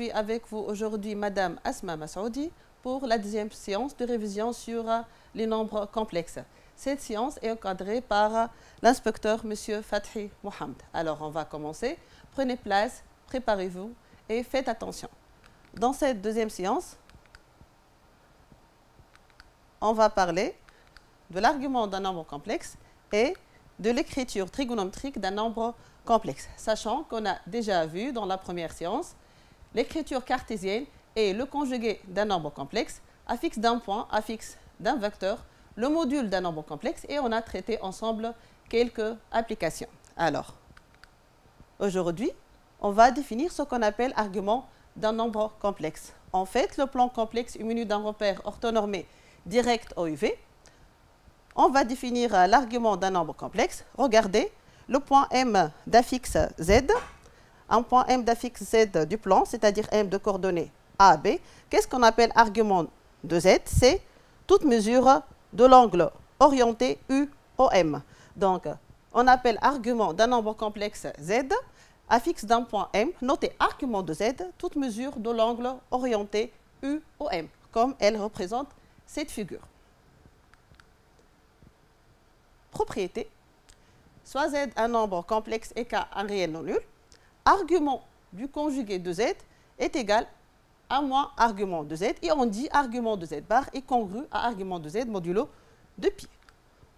suis avec vous aujourd'hui Madame Asma Massoudi pour la deuxième séance de révision sur les nombres complexes. Cette séance est encadrée par l'inspecteur Monsieur Fathi Mohamed. Alors on va commencer. Prenez place, préparez-vous et faites attention. Dans cette deuxième séance, on va parler de l'argument d'un nombre complexe et de l'écriture trigonométrique d'un nombre complexe, sachant qu'on a déjà vu dans la première séance l'écriture cartésienne et le conjugué d'un nombre complexe, affixe d'un point, affixe d'un vecteur, le module d'un nombre complexe et on a traité ensemble quelques applications. Alors, aujourd'hui, on va définir ce qu'on appelle argument d'un nombre complexe. En fait, le plan complexe est muni d'un repère orthonormé direct OUV. On va définir l'argument d'un nombre complexe. Regardez le point M d'affixe Z, un point M d'affixe Z du plan, c'est-à-dire M de coordonnées A, B. Qu'est-ce qu'on appelle argument de Z? C'est toute mesure de l'angle orienté UOM. Donc, on appelle argument d'un nombre complexe Z, affixe d'un point M, notez argument de Z, toute mesure de l'angle orienté UOM, comme elle représente cette figure. Propriété, soit Z un nombre complexe et K un réel non nul, argument du conjugué de Z est égal à moins argument de Z et on dit argument de Z bar est congru à argument de Z modulo de pi.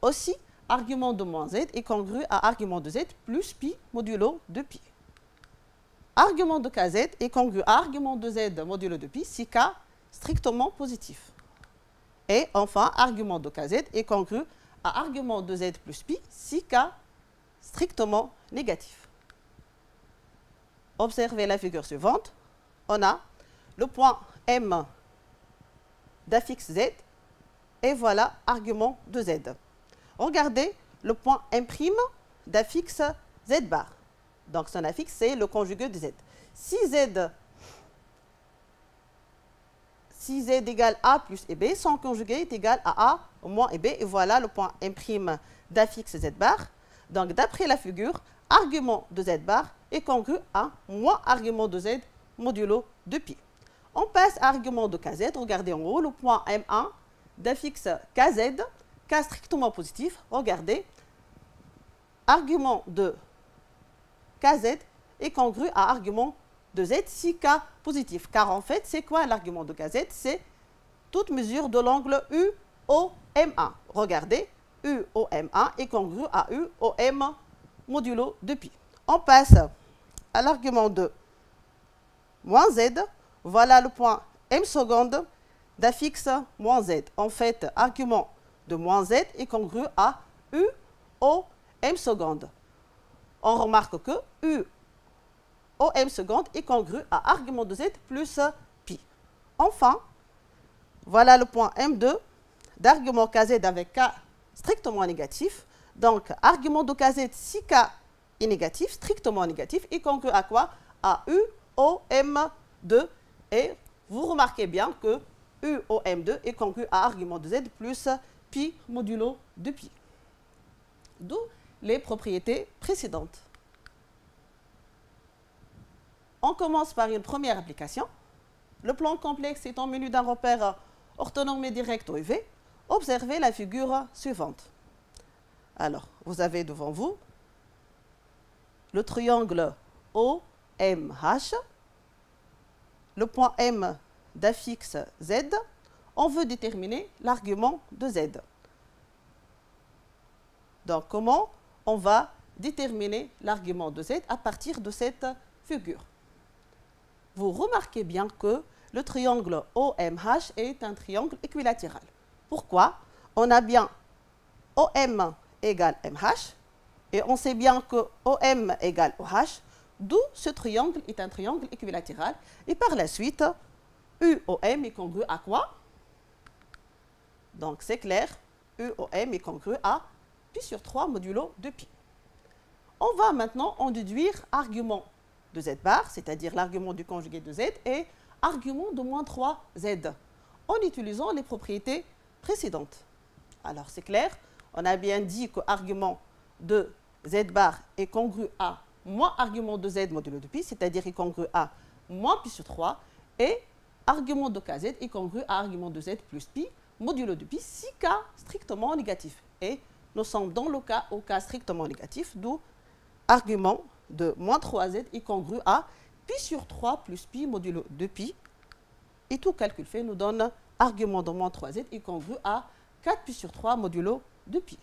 Aussi, argument de moins Z est congru à argument de Z plus pi modulo de pi. Argument de KZ est congru à argument de Z modulo de pi si K strictement positif. Et enfin, argument de KZ est congru à argument de Z plus pi si K strictement négatif. Observez la figure suivante. On a le point M d'affixe Z et voilà argument de Z. Regardez le point M' d'affixe Z bar. Donc son affixe c'est le conjugué de Z. Si Z égale A plus et B, son conjugué est égal à A moins et B. Et voilà le point M' d'affixe Z bar. Donc d'après la figure, argument de Z bar est congru à moins argument de Z modulo de pi. On passe à argument de KZ. Regardez en haut le point M1 d'affixe KZ, K strictement positif. Regardez, argument de KZ est congru à argument de Z si K positif. Car en fait, c'est quoi l'argument de KZ? C'est toute mesure de l'angle UOM1. Regardez, UOM1 est congru à UOM modulo de pi. On passe à l'argument de moins Z. Voilà le point M seconde d'affixe moins Z. En fait, argument de moins Z est congru à UOM seconde. On remarque que UOM seconde est congru à argument de Z plus pi. Enfin, voilà le point M2 d'argument KZ avec K strictement négatif. Donc, argument de KZ si K est négatif, strictement négatif, est congru à quoi? À UOM2. Et vous remarquez bien que UOM2 est congru à argument de Z plus pi modulo de pi. D'où les propriétés précédentes. On commence par une première application. Le plan complexe étant menu d'un repère orthonormé direct OUV. Observez la figure suivante. Alors, vous avez devant vous le triangle OMH, le point M d'affixe Z. On veut déterminer l'argument de Z. Donc, comment on va déterminer l'argument de Z à partir de cette figure? Vous remarquez bien que le triangle OMH est un triangle équilatéral. Pourquoi? On a bien OM égale MH et on sait bien que OM égale OH, d'où ce triangle est un triangle équilatéral. Et par la suite, UOM est congru à quoi? Donc c'est clair, UOM est congru à pi sur 3 modulo de pi. On va maintenant en déduire argument de Z bar, c'est-à-dire l'argument du conjugué de Z, et argument de moins 3Z, en utilisant les propriétés précédentes. Alors c'est clair, on a bien dit que argument de Z bar est congru à moins argument de Z modulo de pi, c'est-à-dire est congru à moins pi sur 3 et argument de kz est congru à argument de z plus pi modulo de pi si k strictement négatif. Et nous sommes dans le cas au cas strictement négatif, d'où argument de moins 3z est congru à pi sur 3 plus pi modulo de pi. Et tout calcul fait nous donne argument de moins 3z est congru à 4 pi sur 3 modulo de pi.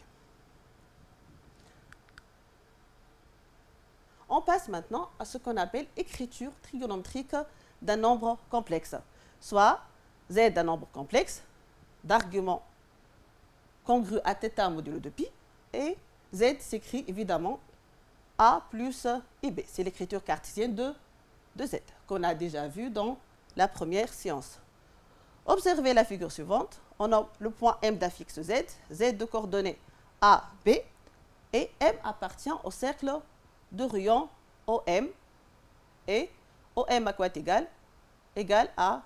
On passe maintenant à ce qu'on appelle écriture trigonométrique d'un nombre complexe, soit z d'un nombre complexe, d'argument congru à θ modulo de pi, et z s'écrit évidemment a plus ib. C'est l'écriture cartésienne de z, qu'on a déjà vu dans la première séance. Observez la figure suivante. On a le point M d'affixe z, z de coordonnées A, B, et M appartient au cercle de rayon OM, et OM à quoi est égal? Égal à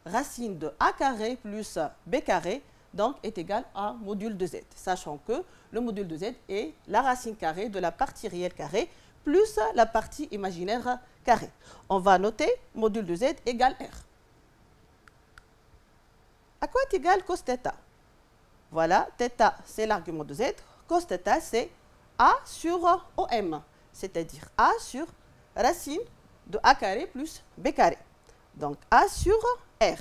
racine de A carré plus B carré, donc est égal à module de z, sachant que le module de z est la racine carrée de la partie réelle carrée plus la partie imaginaire carrée. On va noter module de z égale R. À quoi est égal cos θ? Voilà, θ c'est l'argument de z, cos θ c'est A sur OM, c'est-à-dire A sur racine de A carré plus B carré. Donc A sur R.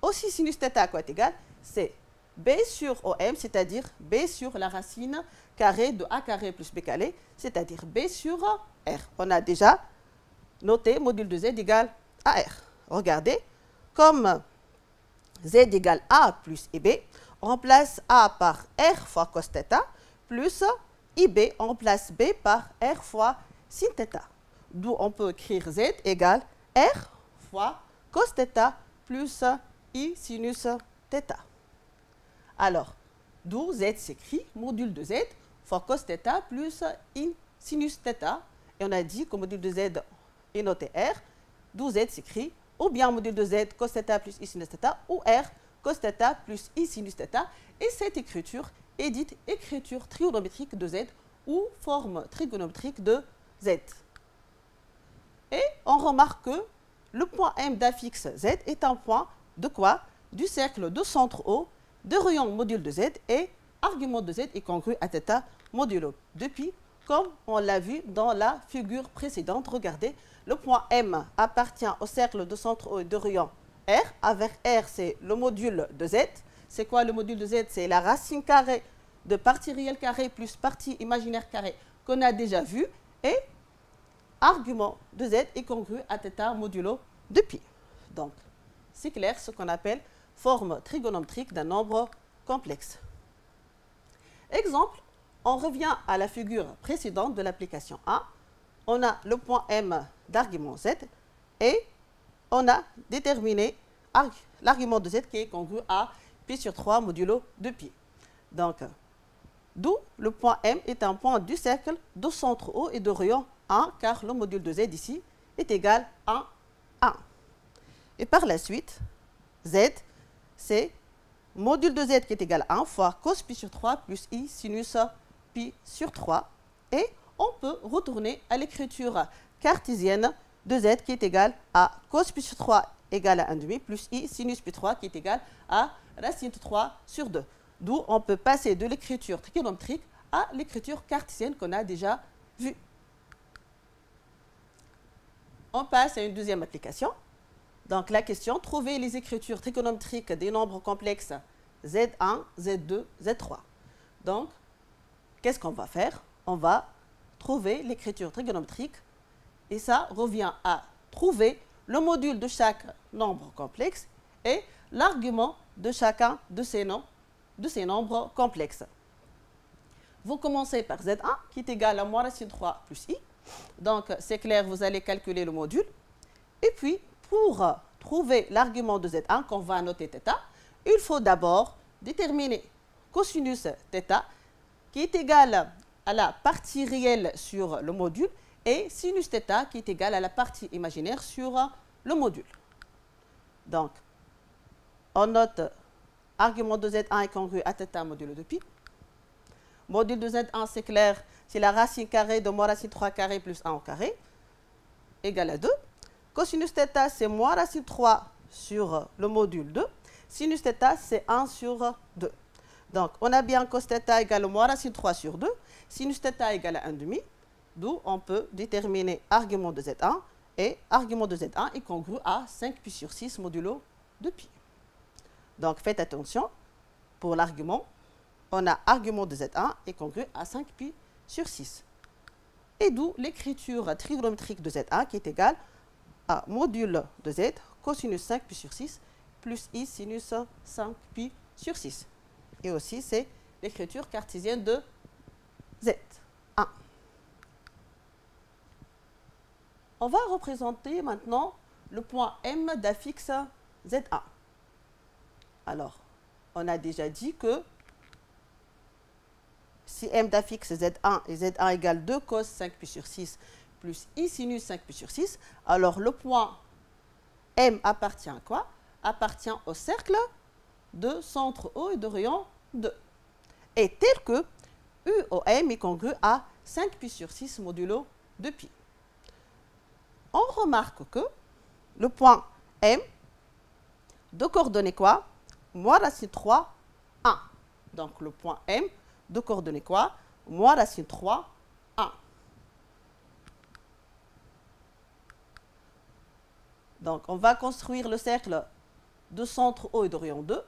Aussi sinus θ à quoi est égal? C'est B sur OM, c'est-à-dire B sur la racine carrée de A carré plus B carré, c'est-à-dire B sur R. On a déjà noté module de z égale à R. Regardez, comme z égale A plus IB, on remplace A par R fois cos θ, plus IB, on remplace B par R fois sin θ. D'où on peut écrire z égale R fois cos θ plus I sinus θ. Alors, d'où z s'écrit module de z fois cos θ plus I sinus θ. Et on a dit que module de z est noté R, d'où z s'écrit ou bien module de z cos θ plus I sinus θ ou R cos θ plus I sinus θ. Et cette écriture est dite écriture trigonométrique de z ou forme trigonométrique de z. Et on remarque que le point M d'affixe z est un point de quoi? Du cercle de centre O, de rayon module de z, et argument de z est congru à θ modulo de pi, comme on l'a vu dans la figure précédente. Regardez, le point M appartient au cercle de centre O et de rayon R. Avec R, c'est le module de z. C'est quoi le module de z? C'est la racine carrée de partie réelle carrée plus partie imaginaire carrée qu'on a déjà vu. Et argument de z est congru à θ modulo de pi. Donc, c'est clair ce qu'on appelle forme trigonométrique d'un nombre complexe. Exemple, on revient à la figure précédente de l'application A. On a le point M d'argument z et on a déterminé l'argument de z qui est congru à pi sur 3 modulo de pi. Donc, d'où le point M est un point du cercle de centre O et de rayon 1, car le module de z ici est égal à 1. Et par la suite, z, c'est module de z qui est égal à 1 fois cos pi sur 3 plus I sinus pi sur 3. Et on peut retourner à l'écriture cartésienne de z qui est égal à cos pi sur 3 égale à 1,5 plus I sinus pi 3 qui est égal à racine de 3 sur 2. D'où on peut passer de l'écriture trigonométrique à l'écriture cartésienne qu'on a déjà vue. On passe à une deuxième application. Donc la question, trouver les écritures trigonométriques des nombres complexes Z1, Z2, Z3. Donc, qu'est-ce qu'on va faire? On va trouver l'écriture trigonométrique et ça revient à trouver le module de chaque nombre complexe et l'argument de chacun de ces nombres complexes. Vous commencez par Z1 qui est égal à moins racine 3 plus I. Donc, c'est clair, vous allez calculer le module. Et puis, pour trouver l'argument de Z1 qu'on va noter θ, il faut d'abord déterminer cosinus θ qui est égal à la partie réelle sur le module et sinus θ qui est égal à la partie imaginaire sur le module. Donc, on note argument de Z1 est congru à θ modulo de pi. Module de Z1, c'est clair, c'est la racine carrée de moins racine 3 carré plus 1 au carré, égale à 2. Cosinus θ, c'est moins racine 3 sur le module 2. Sinus θ, c'est 1 sur 2. Donc, on a bien cos θ égale moins racine 3 sur 2. Sinus θ égale à 1,5. D'où on peut déterminer argument de Z1. Et argument de Z1 est congru à 5π sur 6 modulo de π. Donc, faites attention. Pour l'argument, on a argument de Z1 est congru à 5π sur 6. Et d'où l'écriture trigonométrique de Z1 qui est égale à module de Z cosinus 5π sur 6 plus I sinus 5π sur 6. Et aussi, c'est l'écriture cartésienne de Z1. On va représenter maintenant le point M d'affixe Z1. Alors, on a déjà dit que si M d'affixe Z1 et Z1 égale 2 cos 5π sur 6 plus I sinus 5π sur 6, alors le point M appartient à quoi? Appartient au cercle de centre O et de rayon 2. Et tel que UOM est congru à 5π sur 6 modulo de π. On remarque que le point M de coordonnées quoi? Moins racine 3, 1. Donc le point M de coordonnées quoi? Moins racine 3, 1. Donc on va construire le cercle de centre O et de rayon 2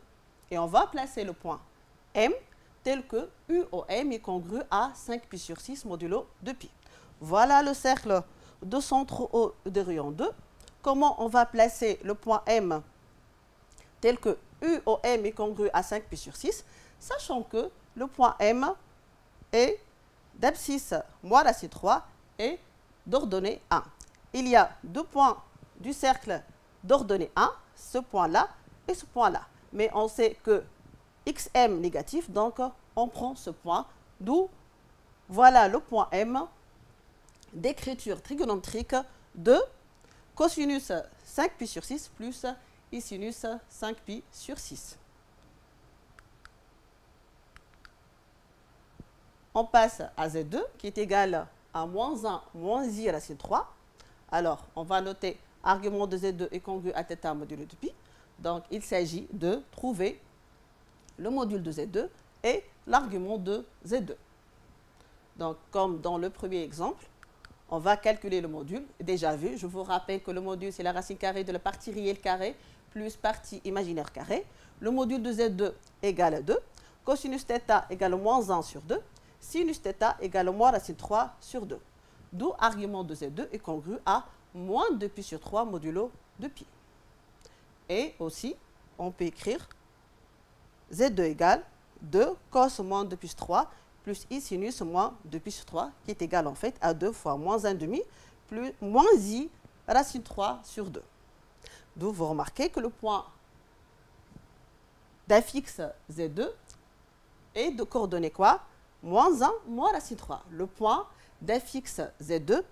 et on va placer le point M tel que UOM est congru à 5π sur 6 modulo de π. Voilà le cercle de centre O et de rayon 2. Comment on va placer le point M tel que UOM est congru à 5π sur 6, sachant que le point M est d'abscisse moins racine 3 et d'ordonnée 1. Il y a deux points du cercle d'ordonnée 1, ce point-là et ce point-là. Mais on sait que XM négatif, donc on prend ce point, d'où voilà le point M d'écriture trigonométrique de cosinus 5π sur 6 plus I sinus 5π sur 6. On passe à Z2 qui est égal à moins 1 moins I racine 3. Alors, on va noter argument de Z2 est congru à θ modulo de π. Donc, il s'agit de trouver le module de Z2 et l'argument de Z2. Donc, comme dans le premier exemple, on va calculer le module. Déjà vu, je vous rappelle que le module, c'est la racine carrée de la partie réelle carrée plus partie imaginaire carrée. Le module de Z2 égale à 2. Cosinus θ égale moins 1 sur 2. Sinus θ égale moins racine 3 sur 2. D'où argument de Z2 est congru à moins 2π sur 3 modulo de π. Et aussi, on peut écrire Z2 égale 2 cos moins 2π sur 3 plus I sinus moins 2π sur 3 qui est égal en fait à 2 fois moins 1,5 plus moins I racine 3 sur 2. D'où vous remarquez que le point d'affixe Z2 est de coordonnées quoi? Moins 1 moins racine 3. Le point d'affixe Z2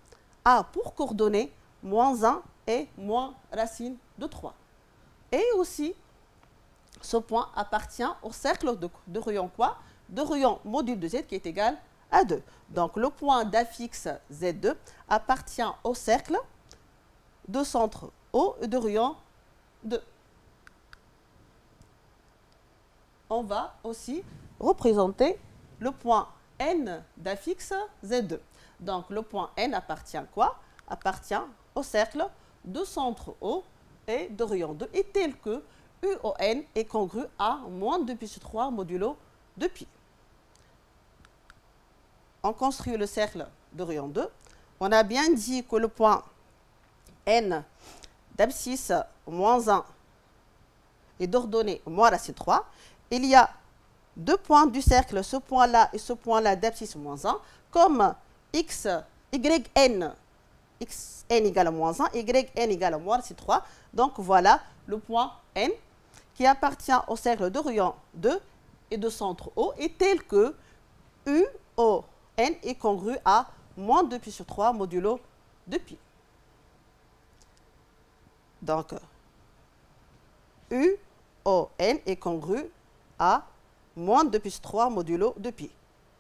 a pour coordonnées moins 1 et moins racine de 3. Et aussi, ce point appartient au cercle de rayon quoi? De rayon module de Z qui est égal à 2. Donc, le point d'affixe Z2 appartient au cercle de centre O et de rayon 2. On va aussi représenter le point N d'affixe Z2. Donc, le point N appartient à quoi? Appartient au cercle de centre O et de rayon 2 et tel que UON est congru à moins 2π sur 3 modulo de π. On construit le cercle de rayon 2. On a bien dit que le point N d'abscisse moins 1 est d'ordonnée moins racine 3. Il y a deux points du cercle, ce point-là et ce point-là d'abscisse moins 1, comme YN égale à moins 1, YN égale à moins racine 3. Donc voilà le point N qui appartient au cercle de rayon 2 et de centre O est tel que UON est congru à moins 2π sur 3 modulo de π. Donc, UON est congru à moins 2π sur 3 modulo de π.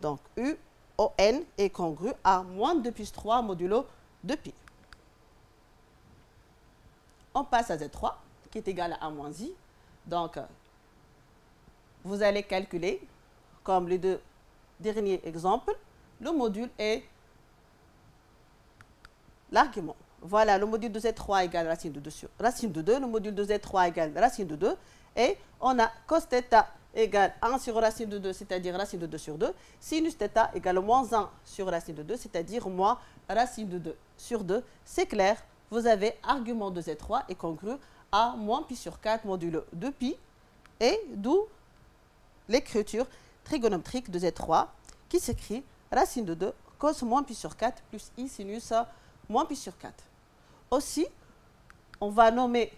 Donc, UON est congru à moins 2π sur 3 modulo de π. on passe à Z3, qui est égal à A moins I. Donc, vous allez calculer, comme les deux derniers exemples, le module et l'argument. Voilà, le module de Z3 égale racine de 2 sur racine de 2. Le module de Z3 égale racine de 2. Et on a cos θ égale 1 sur racine de 2, c'est-à-dire racine de 2 sur 2. Sinus θ égale moins 1 sur racine de 2, c'est-à-dire moins racine de 2 sur 2. C'est clair, vous avez argument de Z3 est congru à moins pi sur 4 modulo 2pi. Et d'où l'écriture trigonométrique de Z3 qui s'écrit racine de 2 cos moins pi sur 4 plus i sinus moins pi sur 4. Aussi, on va nommer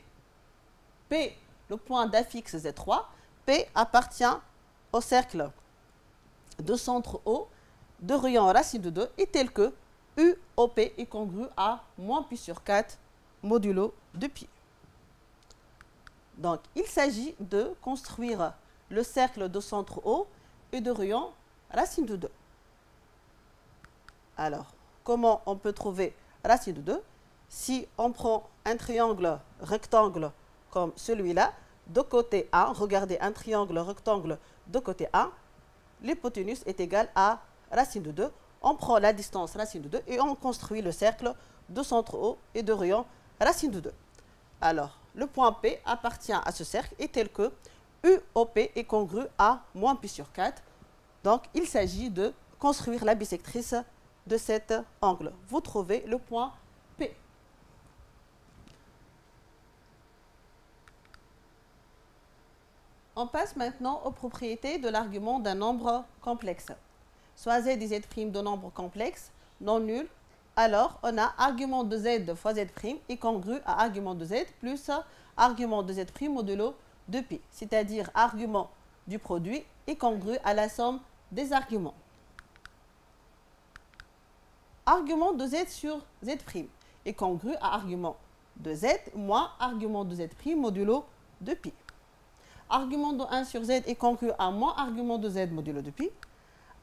P le point d'affixe Z3. P appartient au cercle de centre O de rayon racine de 2 et tel que UOP est congru à moins pi sur 4 modulo 2pi. Donc, il s'agit de construire le cercle de centre O et de rayon racine de 2. Alors, comment on peut trouver racine de 2? Si on prend un triangle rectangle comme celui-là, de côté 1, regardez un triangle rectangle de côté 1, l'hypoténuse est égale à racine de 2. On prend la distance racine de 2 et on construit le cercle de centre O et de rayon racine de 2. Alors, le point P appartient à ce cercle et tel que UOP est congru à moins pi sur 4. Donc, il s'agit de construire la bisectrice de cet angle. Vous trouvez le point P. On passe maintenant aux propriétés de l'argument d'un nombre complexe. Soit z et z' de nombre complexe non nul, alors on a argument de z fois z' est congru à argument de z plus argument de z' modulo 2pi, c'est-à-dire argument du produit est congru à la somme des arguments. Argument de z sur z' est congru à argument de z moins argument de z' modulo 2pi. Argument de 1 sur z est congru à moins argument de z modulo 2pi.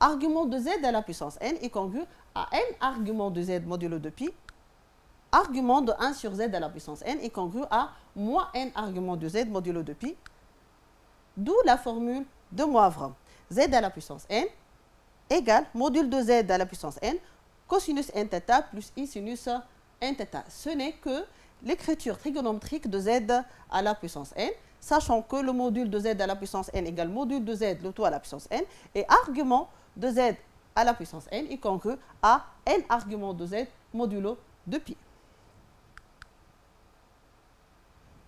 Argument de z à la puissance n est congru à n argument de z modulo 2pi. Argument de 1 sur z à la puissance n est congru à moins n argument de z modulo 2pi. D'où la formule de Moivre. Z à la puissance n égale module de z à la puissance n cosinus nθ plus i sinus nθ. Ce n'est que l'écriture trigonométrique de z à la puissance n, sachant que le module de z à la puissance n égale module de z le tout à la puissance n, et argument de z à la puissance n est congru à n argument de z modulo 2pi.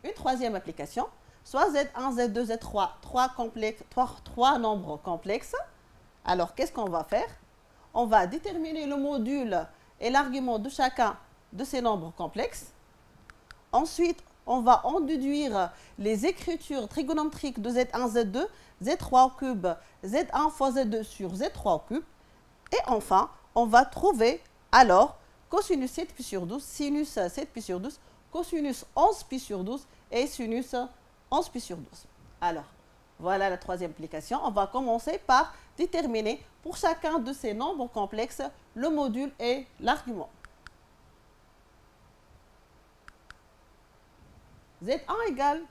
Une troisième application, soit z1, z2, z3, trois nombres complexes. Alors, qu'est-ce qu'on va faire? On va déterminer le module et l'argument de chacun de ces nombres complexes. Ensuite, on va en déduire les écritures trigonométriques de z1, z2, z3 au cube, z1 fois z2 sur z3 au cube. Et enfin, on va trouver alors cosinus 7pi sur 12, sinus 7pi sur 12, cosinus 11pi sur 12 et sinus 11pi sur 12. Alors, voilà la troisième application. On va commencer par déterminer pour chacun de ces nombres complexes le module et l'argument. Z1 égale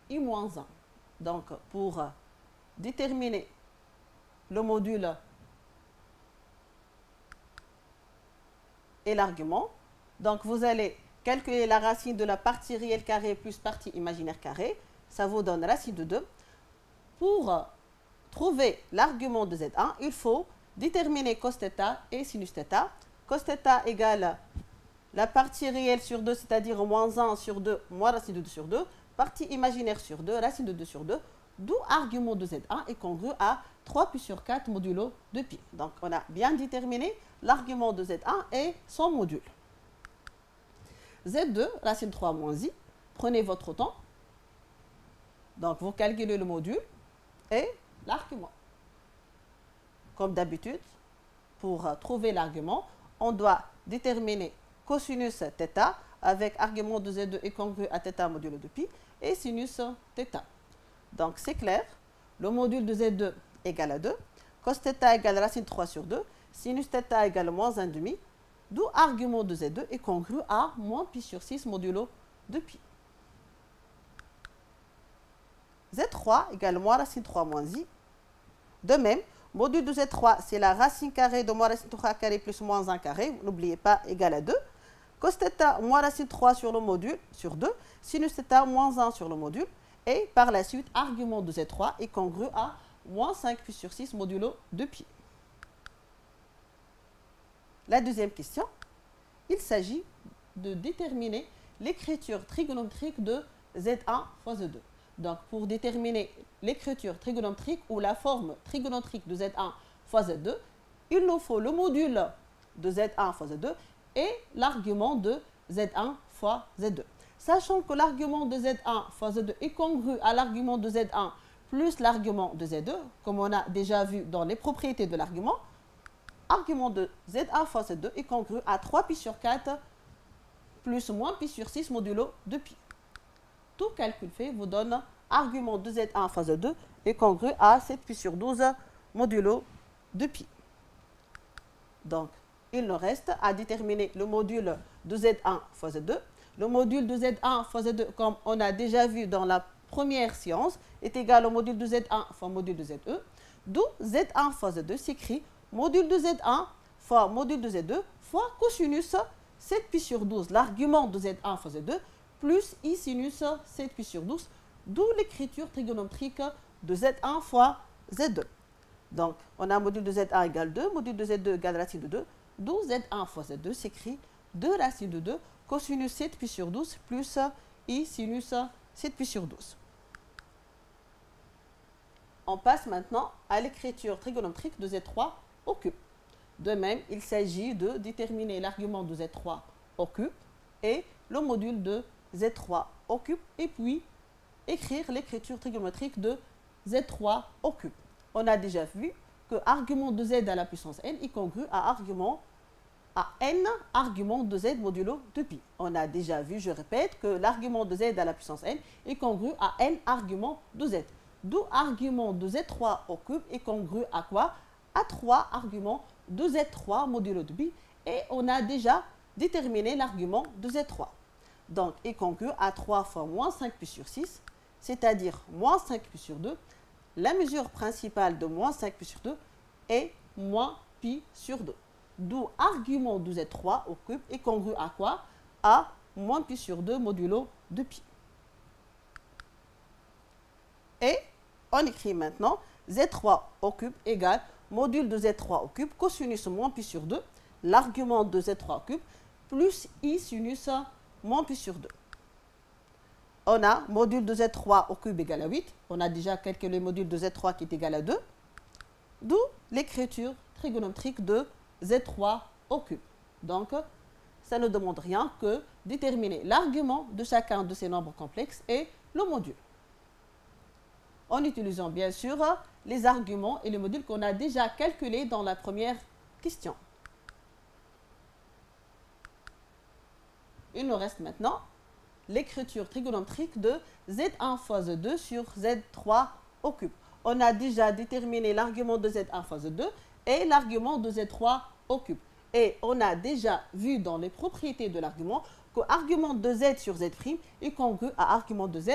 I moins 1. Donc, pour déterminer le module et l'argument, donc vous allez calculer la racine de la partie réelle carrée plus partie imaginaire carrée. Ça vous donne racine de 2. Pour trouver l'argument de Z1, il faut déterminer cos θ et sinus θ. Cos θ égale la partie réelle sur 2, c'est-à-dire moins 1 sur 2, moins racine de 2 sur 2, partie imaginaire sur 2, racine de 2 sur 2, d'où argument de Z1 est congru à 3pi sur 4 modulo 2pi. Donc, on a bien déterminé l'argument de Z1 et son module. Z2, racine 3 moins i, prenez votre temps. Donc, vous calculez le module et l'argument. Comme d'habitude, pour trouver l'argument, on doit déterminer cosinus θ avec argument de Z2 est congru à θ modulo 2pi et sinus θ. Donc, c'est clair, le module de Z2 égale à 2, cos θ égale racine 3 sur 2, sinus θ égale moins 1,5, d'où argument de Z2 est congru à moins pi sur 6 modulo 2pi. Z3 égale moins racine 3 moins I. De même, module de Z3, c'est la racine carrée de moins racine 3 carré plus moins 1 carré. N'oubliez pas, égal à 2. Cos θ moins racine 3 sur le module, sur 2. Sinus θ moins 1 sur le module. Et par la suite, argument de Z3 est congru à moins 5 pi sur 6 modulo 2pi. La deuxième question, il s'agit de déterminer l'écriture trigonométrique de Z1 fois Z2. Donc, pour déterminer l'écriture trigonométrique ou la forme trigonométrique de Z1 fois Z2, il nous faut le module de Z1 fois Z2 et l'argument de Z1 fois Z2. Sachant que l'argument de Z1 fois Z2 est congru à l'argument de Z1 plus l'argument de Z2, comme on a déjà vu dans les propriétés de l'argument, argument de Z1 fois Z2 est congru à 3 pi sur 4 plus moins pi sur 6 modulo 2pi. Tout calcul fait vous donne argument de Z1 fois Z2 est congru à 7 pi sur 12 modulo 2pi. Donc, il nous reste à déterminer le module de Z1 fois Z2. Le module de Z1 fois Z2, comme on a déjà vu dans la première séance, est égal au module de Z1 fois module de ZE. D'où Z1 fois Z2 s'écrit module de Z1 fois module de Z2 fois cosinus 7 pi sur 12, l'argument de Z1 fois Z2, plus I sinus 7 pi sur 12, d'où l'écriture trigonométrique de Z1 fois Z2. Donc, on a module de Z1 égale 2, module de Z2 égale racine de 2, d'où Z1 fois Z2 s'écrit 2 racine de 2, cosinus 7 pi sur 12, plus I sinus 7 pi sur 12. On passe maintenant à l'écriture trigonométrique de Z3 au cube. De même, il s'agit de déterminer l'argument de Z3 au cube et le module de Z3 au cube et puis écrire l'écriture trigonométrique de Z3 au cube. On a déjà vu que argument de Z à la puissance n est congru à n argument de Z modulo 2pi. On a déjà vu, je répète, que l'argument de Z à la puissance n est congru à n argument de Z. D'où argument de Z3 au cube est congru à quoi? À 3 arguments de Z3 modulo 2pi. Et on a déjà déterminé l'argument de Z3. Donc, est congru à 3 fois moins 5 pi sur 6, c'est-à-dire moins 5 pi sur 2. La mesure principale de moins 5 pi sur 2 est moins pi sur 2. D'où argument de Z3 au cube est congru à quoi? À moins pi sur 2 modulo 2pi. Et on écrit maintenant Z3 au cube égale module de Z3 au cube cosinus moins pi sur 2, l'argument de Z3 au cube, plus I sinus moins pi sur 2. On a module de Z3 au cube égale à 8. On a déjà calculé le module de Z3 qui est égal à 2. D'où l'écriture trigonométrique de Z3 au cube. Donc, ça ne demande rien que déterminer l'argument de chacun de ces nombres complexes et le module. En utilisant bien sûr les arguments et les modules qu'on a déjà calculés dans la première question. Il nous reste maintenant l'écriture trigonométrique de Z1 fois Z2 sur Z3 au cube. On a déjà déterminé l'argument de Z1 fois Z2 et l'argument de Z3 au cube. Et on a déjà vu dans les propriétés de l'argument que l'argument de Z sur Z' est congru à argument de Z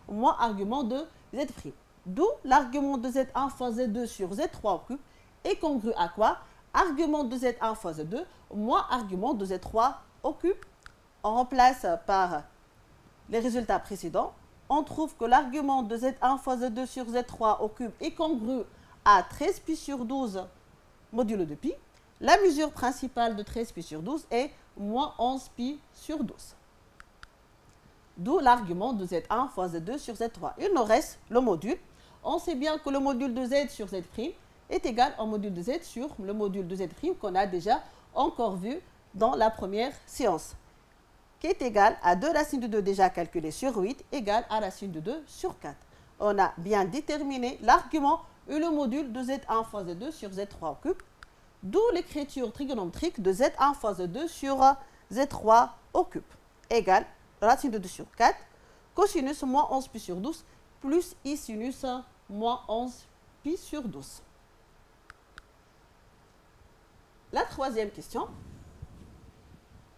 moins argument de Z'. D'où l'argument de Z1 fois Z2 sur Z3 au cube est congru à quoi? Argument de Z1 fois Z2 moins argument de Z3 au cube. On remplace par les résultats précédents. On trouve que l'argument de Z1 fois Z2 sur Z3 au cube est congru à 13 pi sur 12 modulo 2pi. La mesure principale de 13 pi sur 12 est moins 11 pi sur 12. D'où l'argument de Z1 fois Z2 sur Z3. Il nous reste le module. On sait bien que le module de Z sur Z' est égal au module de Z sur le module de Z' qu'on a déjà encore vu dans la première séance, qui est égal à 2 racines de 2 déjà calculées sur 8 égale à racine de 2 sur 4. On a bien déterminé l'argument et le module de Z1 fois Z2 sur Z3 au cube, d'où l'écriture trigonométrique de Z1 fois Z2 sur Z3 au cube égale racine de 2 sur 4, cosinus moins 11 pi sur 12 plus I sinus moins 11 pi sur 12. La troisième question.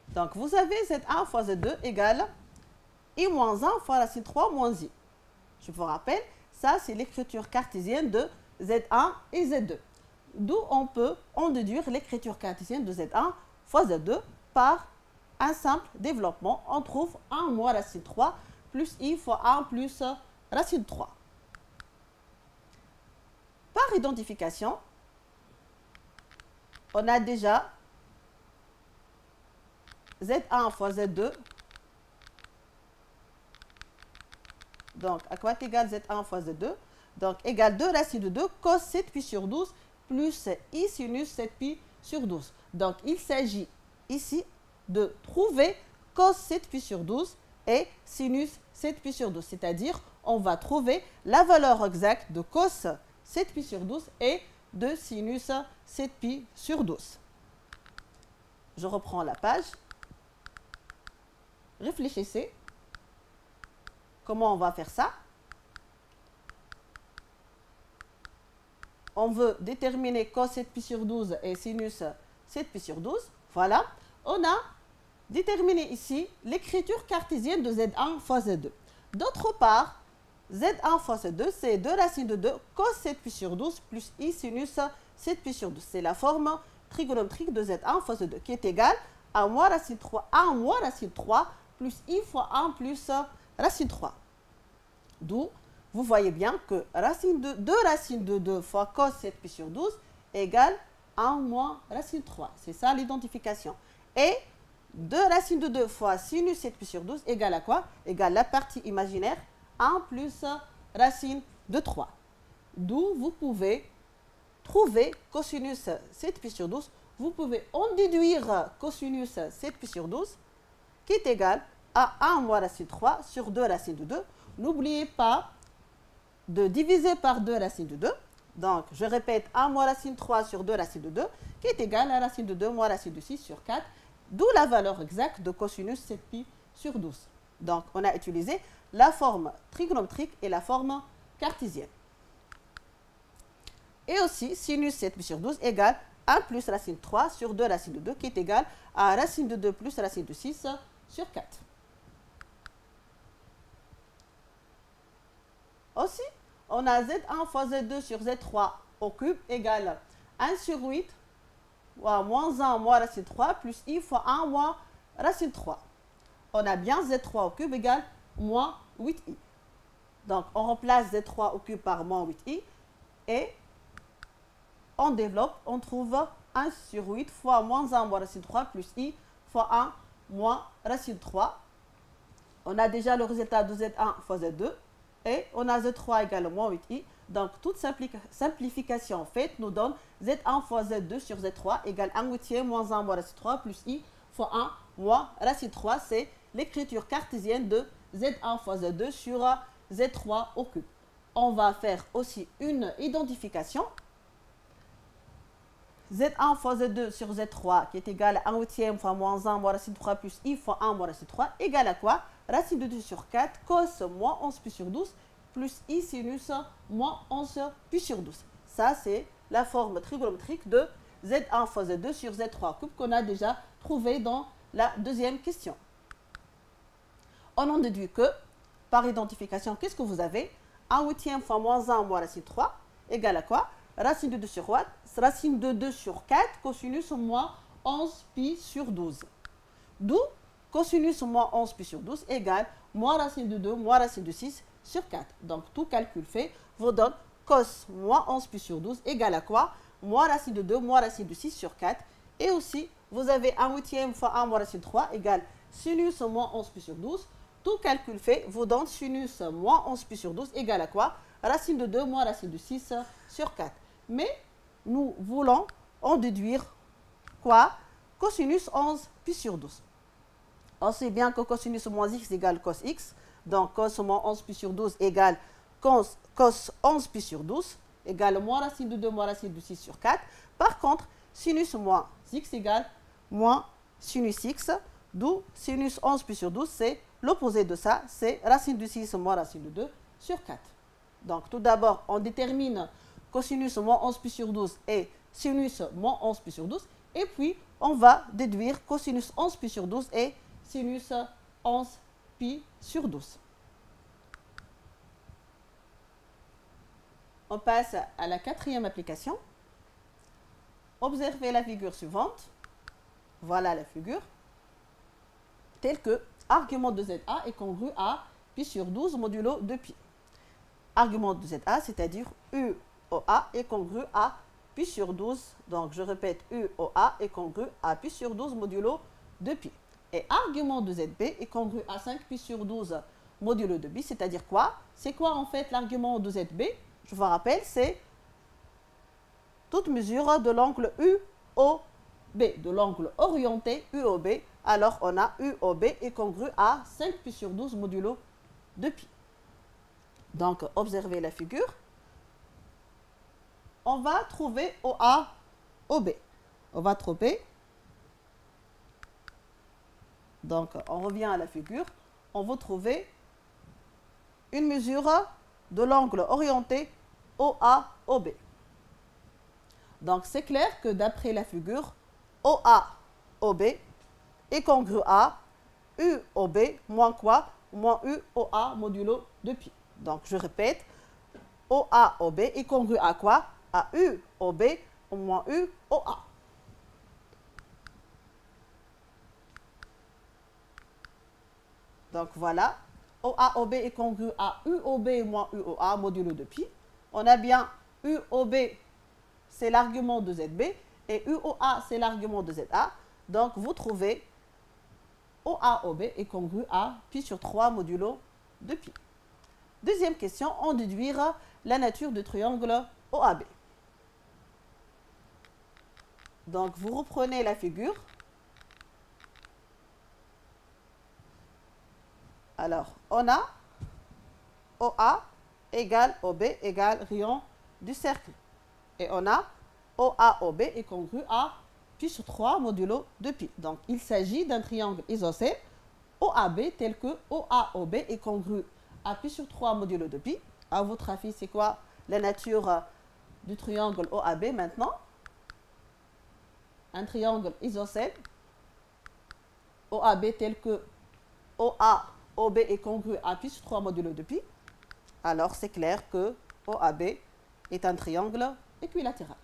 Donc, vous avez Z1 fois Z2 égale I moins 1 fois racine 3 moins I. Je vous rappelle, Ça, c'est l'écriture cartésienne de Z1 et Z2. D'où on peut en déduire l'écriture cartésienne de Z1 fois Z2 par un simple développement. On trouve 1 moins racine 3 plus I fois 1 plus racine 3. Par identification, on a déjà Z1 fois Z2. Donc, à quoi est égal Z1 fois Z2? Donc, égale 2 racine de 2 cos 7 pi sur 12 plus I sinus 7 pi sur 12. Donc, il s'agit ici de trouver cos 7 pi sur 12 et sinus 7 pi sur 12. C'est-à-dire, on va trouver la valeur exacte de cos 7 pi sur 12 et de sinus 7 pi sur 12. Je reprends la page. Réfléchissez. Comment on va faire ça? On veut déterminer cos 7 pi sur 12 et sinus 7 pi sur 12. Voilà. On a déterminé ici l'écriture cartésienne de Z1 fois Z2. D'autre part, Z1 fois Z2, c'est 2 racines de 2 cos 7 pi sur 12 plus I sinus 7 pi sur 12. C'est la forme trigonométrique de Z1 fois Z2 qui est égale à moins racine 3, 1 moins racine 3 plus I fois 1 plus racine 3. D'où, vous voyez bien que 2 racines de 2 fois cos 7 pi sur 12 égale 1 moins racine 3. C'est ça l'identification. Et 2 racines de 2 fois sinus 7 pi sur 12 égale à quoi? Égale la partie imaginaire 1 plus racine de 3. D'où vous pouvez trouver cosinus 7 pi sur 12. Vous pouvez en déduire cosinus 7 pi sur 12 qui est égal à 1 moins racine 3 sur 2 racines de 2. N'oubliez pas de diviser par 2 racines de 2. Donc, je répète, 1 moins racine 3 sur 2 racines de 2, qui est égal à racine de 2 moins racine de 6 sur 4, d'où la valeur exacte de cosinus 7 pi sur 12. Donc, on a utilisé la forme trigonométrique et la forme cartésienne. Et aussi, sinus 7 pi sur 12 égale 1 plus racine 3 sur 2 racines de 2, qui est égal à racine de 2 plus racine de 6 sur 4. Aussi, on a Z1 fois Z2 sur Z3 au cube égale 1 sur 8 moins 1 moins racine 3 plus I fois 1 moins racine 3. On a bien Z3 au cube égale moins 8I. Donc, on remplace Z3 au cube par moins 8I et on développe, on trouve 1 sur 8 fois moins 1 moins racine 3 plus I fois 1 moins racine 3. On a déjà le résultat de Z1 fois Z2. Et on a Z3 égale moins 8i. Donc, toute simplification faite nous donne Z1 fois Z2 sur Z3 égale 1 huitième moins 1 moins racine 3 plus I fois 1 moins racine 3. C'est l'écriture cartésienne de Z1 fois Z2 sur Z3 au cube. On va faire aussi une identification. Z1 fois Z2 sur Z3 qui est égal à 1 huitième fois moins 1 moins racine 3 plus I fois 1 moins racine 3 égale à quoi? Racine de 2 sur 4 cos moins 11 pi sur 12 plus I sinus moins 11 pi sur 12. Ça, c'est la forme trigonométrique de Z1 fois Z2 sur Z3 cube qu'on a déjà trouvé dans la deuxième question. On en déduit que, par identification, qu'est-ce que vous avez? 1 huitième fois moins 1 moins racine 3 égale à quoi? Racine de 2 sur quoi? Racine de 2 sur 4 cosinus moins 11 pi sur 12. D'où cosinus moins 11 pi sur 12 égale moins racine de 2 moins racine de 6 sur 4. Donc, tout calcul fait vous donne cos moins 11 pi sur 12 égale à quoi? Moins racine de 2 moins racine de 6 sur 4. Et aussi, vous avez 1 huitième fois 1 moins racine 3 égale sinus moins 11 pi sur 12. Tout calcul fait vous donne sinus moins 11 pi sur 12 égale à quoi? Racine de 2 moins racine de 6 sur 4. Mais nous voulons en déduire quoi? Cosinus 11 pi sur 12. On sait bien que cosinus moins x égale cos x. Donc, cos moins 11 pi sur 12 égale cos 11 pi sur 12 égale moins racine de 2 moins racine de 6 sur 4. Par contre, sinus moins x égale moins sinus x. D'où sinus 11 pi sur 12, c'est l'opposé de ça. C'est racine de 6 moins racine de 2 sur 4. Donc, tout d'abord, on détermine cosinus moins 11 pi sur 12 et sinus moins 11 pi sur 12. Et puis, on va déduire cosinus 11 pi sur 12 et sinus 11 pi sur 12. On passe à la quatrième application. Observez la figure suivante. Voilà la figure. Telle que argument de ZA est congru à pi sur 12 modulo 2pi. Argument de ZA, c'est-à-dire UOA est congru à pi sur 12. Donc, je répète, UOA est congru à pi sur 12 modulo 2pi. Et argument de ZB est congru à 5 pi sur 12 modulo 2pi, c'est-à-dire quoi? C'est quoi en fait l'argument de ZB? Je vous rappelle, c'est toute mesure de l'angle UOB, de l'angle orienté UOB. Alors, on a UOB est congru à 5 pi sur 12 modulo 2pi. Donc, observez la figure. On va trouver OA, OB. On va trouver. Donc, on revient à la figure. On va trouver une mesure de l'angle orienté OA, OB. Donc, c'est clair que d'après la figure, OA, OB est congru à UOB moins quoi? Moins UOA modulo 2pi. Donc, je répète, OA, OB est congru à quoi? À UOB moins UOA. Donc, voilà, OA, OB est congru à UOB moins UOA modulo 2pi. On a bien UOB, c'est l'argument de ZB, et UOA, c'est l'argument de ZA. Donc, vous trouvez OA-OB est congru à pi sur 3 modulo 2pi. Deuxième question, en déduire la nature du triangle OAB. Donc, vous reprenez la figure. Alors, on a OA égale OB égale rayon du cercle. Et on a OA-OB est congru à pi sur 3 modulo 2pi. Donc, il s'agit d'un triangle isocèle OAB tel que OA-OB est congru à pi sur 3 modulo 2pi. À votre avis, c'est quoi la nature du triangle OAB maintenant? Un triangle isocèle OAB tel que OA-OB est congru à pi sur 3 modulo 2pi. Alors, c'est clair que OAB est un triangle équilatéral.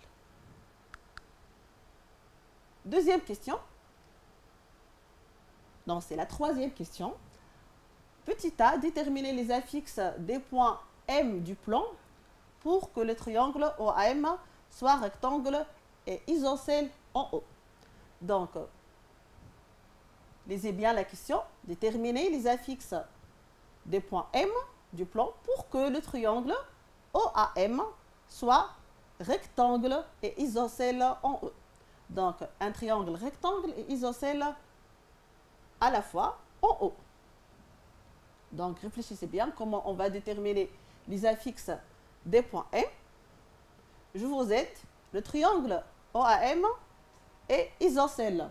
Deuxième question. Donc, c'est la troisième question. Petit a, déterminer les affixes des points M du plan pour que le triangle OAM soit rectangle et isocèle en haut. Donc, lisez bien la question. Déterminer les affixes des points M du plan pour que le triangle OAM soit rectangle et isocèle en haut. Donc, un triangle rectangle et isocèle à la fois en haut. Donc, réfléchissez bien comment on va déterminer les affixes des points M. Je vous aide. Le triangle OAM est isocèle